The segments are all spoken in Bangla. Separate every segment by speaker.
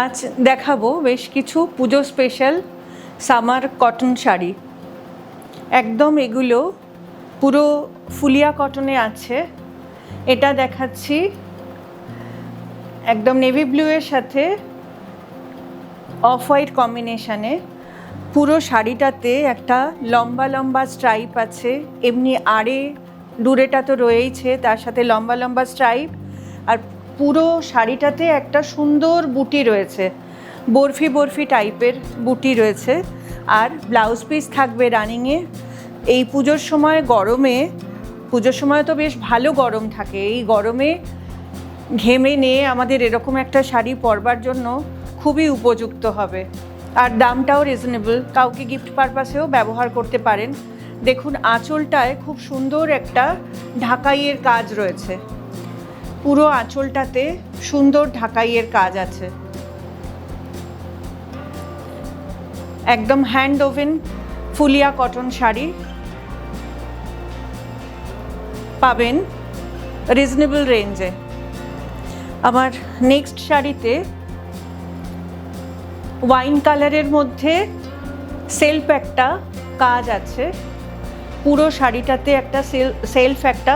Speaker 1: আজ দেখাবো বেশ কিছু পুজো স্পেশাল সামার কটন শাড়ি। একদম এগুলো পুরো ফুলিয়া কটনে আছে। এটা দেখাচ্ছি একদম নেভি ব্লু এর সাথে অফ হোয়াইট কম্বিনেশনে। পুরো শাড়িটাতে একটা লম্বা লম্বা স্ট্রাইপ আছে, এমনি আড়ে দূরেটা তো রয়েইছে, তার সাথে লম্বা লম্বা স্ট্রাইপ। আর পুরো শাড়িটাতে একটা সুন্দর বুটি রয়েছে, বরফি বরফি টাইপের বুটি রয়েছে। আর ব্লাউজ পিস থাকবে রানিংয়ে। এই পুজোর সময় গরমে, পুজোর সময় তো বেশ ভালো গরম থাকে, এই গরমে ঘেমে নিয়ে আমাদের এরকম একটা শাড়ি পরবার জন্য খুবই উপযুক্ত হবে। আর দামটাও রিজনেবল, কাউকে গিফট পারপাসেও ব্যবহার করতে পারেন। দেখুন আঁচলটায় খুব সুন্দর একটা ঢাকাইয়ের কাজ রয়েছে, পুরো আঁচলটাতে সুন্দর ঢাকাইয়ের কাজ আছে। একদম hand woven Phulia cotton sari পাবেন রিজনেবল রেঞ্জে। আমার নেক্সট শাড়িতে ওয়াইন কালারের মধ্যে সেলফ একটা কাজ আছে, পুরো শাড়িটাতে একটা সেলফ একটা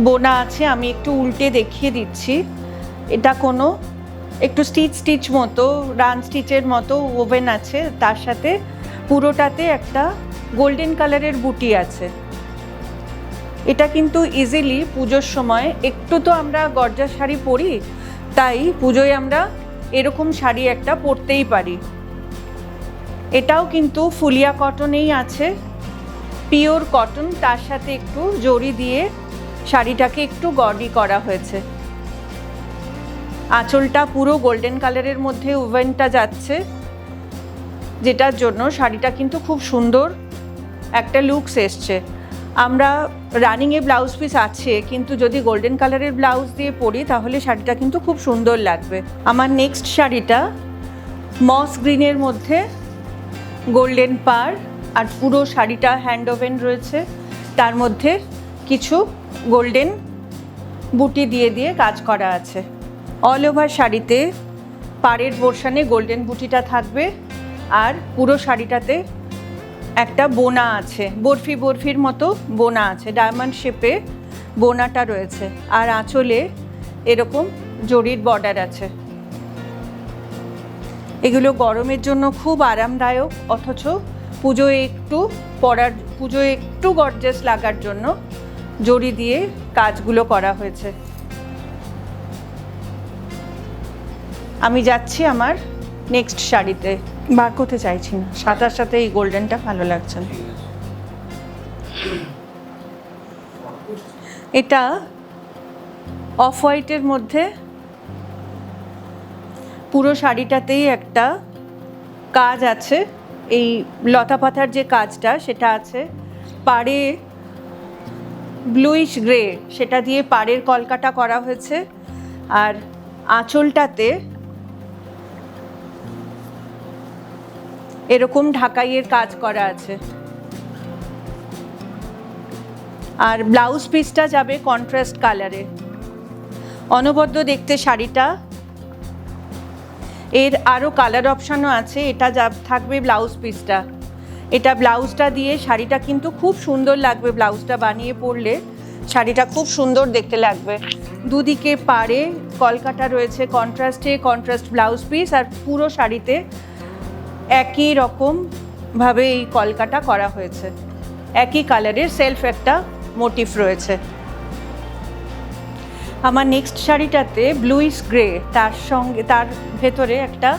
Speaker 1: বোনা আছে। আমি একটু উল্টে দেখিয়ে দিচ্ছি। এটা কোনো একটু স্টিচ মতো, রান স্টিচের মতো ওভেন আছে, তার সাথে পুরোটাতে একটা গোল্ডেন কালারের বুটি আছে। এটা কিন্তু ইজিলি পুজোর সময়, একটু তো আমরা গর্জাস শাড়ি পরি, তাই পুজোয় আমরা এরকম শাড়ি একটা পরতেই পারি। এটাও কিন্তু ফুলিয়া কটনেই আছে, পিওর কটন, তার সাথে একটু জরি দিয়ে শাড়িটাকে একটু গডি করা হয়েছে। আঁচলটা পুরো গোল্ডেন কালারের মধ্যে ওভেনটা যাচ্ছে, যেটার জন্য শাড়িটা কিন্তু খুব সুন্দর একটা লুকস এসছে। আমরা রানিংয়ে ব্লাউজ পিস আছে, কিন্তু যদি গোল্ডেন কালারের ব্লাউজ দিয়ে পরি তাহলে শাড়িটা কিন্তু খুব সুন্দর লাগবে। আমার নেক্সট শাড়িটা মস গ্রিনের মধ্যে গোল্ডেন পার, আর পুরো শাড়িটা হ্যান্ড ওভেন রয়েছে, তার মধ্যে কিছু গোল্ডেন বুটি দিয়ে দিয়ে কাজ করা আছে। অল ওভার শাড়িতে পাড়ের পোর্শনে গোল্ডেন বুটিটা থাকবে, আর পুরো শাড়িটাতে একটা বোনা আছে, বরফির মতো বোনা আছে, ডায়মন্ড শেপে বোনাটা রয়েছে। আর আঁচলে এরকম জরির বর্ডার আছে। এগুলো গরমের জন্য খুব আরামদায়ক, অথচ পুজোয় একটু গর্জাস লাগার জন্য জরি দিয়ে কাজগুলো করা হয়েছে। আমি যাচ্ছি আমার নেক্সট শাড়িতে, বার করতে চাইছি না, সাদার সাথে এই গোল্ডেনটা ভালো লাগছে না। এটা অফ হোয়াইটের মধ্যে, পুরো শাড়িটাতেই একটা কাজ আছে, এই লতা পাতার যে কাজটা সেটা আছে। পাড়ে ব্লুইশ গ্রে, সেটা দিয়ে পাড়ের কলকাটা করা হয়েছে। আর আঁচলটাতে এরকম ঢাকাইয়ের কাজ করা আছে। আর ব্লাউজ পিসটা যাবে কন্ট্রাস্ট কালারে। অনবদ্য দেখতে শাড়িটা, এর আরও কালার অপশানও আছে। এটা যা থাকবে ব্লাউজ পিসটা, এটা ব্লাউজটা দিয়ে শাড়িটা কিন্তু খুব সুন্দর লাগবে। ব্লাউজটা বানিয়ে পরলে শাড়িটা খুব সুন্দর দেখতে লাগবে। দুদিকে পাড়ে কলকাটা রয়েছে কন্ট্রাস্ট ব্লাউজ পিস, আর পুরো শাড়িতে একই রকমভাবে এই কলকাটা করা হয়েছে, একই কালারের সেলফ একটা মোটিভ রয়েছে। আমার নেক্সট শাড়িটাতে ব্লুইশ গ্রে, তার সঙ্গে তার ভেতরে একটা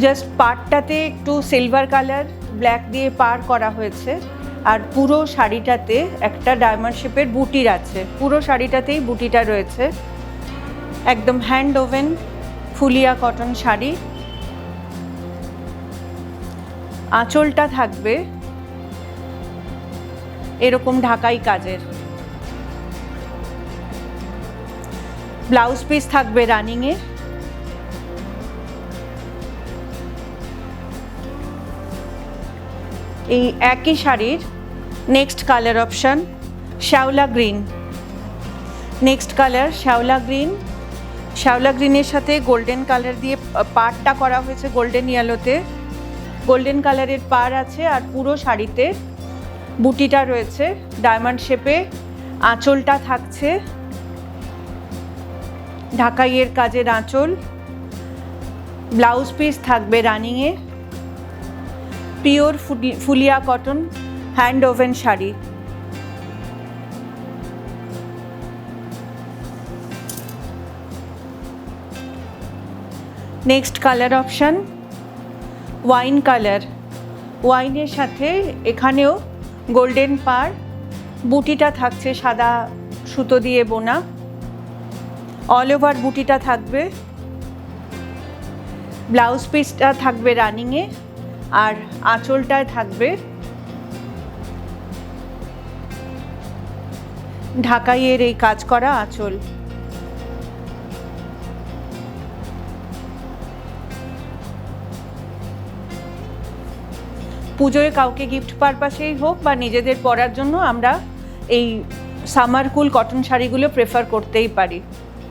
Speaker 1: জাস্ট পাড়টাতে একটু সিলভার কালার ব্ল্যাক দিয়ে পার করা হয়েছে। আর পুরো শাড়িটাতে একটা ডায়মন্ড শেপের বুটির আছে, পুরো শাড়িটাতেই বুটিটা রয়েছে। একদম hand woven Phulia cotton sari. আঁচলটা থাকবে এরকম ঢাকাই কাজের, ব্লাউজ পিস থাকবে রানিংয়ে। এই একই শাড়ির নেক্সট কালার অপশান শ্যাওলা গ্রিন, নেক্সট কালার শ্যাওলা গ্রিন, শ্যাওলা গ্রিনের সাথে গোল্ডেন কালার দিয়ে পাড়টা করা হয়েছে গোল্ডেন ইয়েলোতে। গোল্ডেন কালারের পাড় আছে আর পুরো শাড়িতে বুটিটা রয়েছে ডায়মন্ড শেপে। আঁচলটা থাকছে ঢাকাইয়ের কাজের আঁচল। ব্লাউজ পিস থাকবে রানিংয়ে। Pure Phulia cotton hand woven sari. Next colour option wine colour. ওয়াইনের সাথে এখানেও গোল্ডেন পাড়, বুটিটা থাকছে সাদা সুতো দিয়ে বোনা। অল ওভার বুটিটা থাকবে। ব্লাউজ পিসটা থাকবে রানিংয়ে আর আঁচলটায় থাকবে ঢাকাইয়ের এই কাজ করা আঁচল। পুজোয় কাউকে গিফট পারপাসেই হোক বা নিজেদের পরার জন্য আমরা এই সামার কুল কটন শাড়িগুলো প্রেফার করতেই পারি।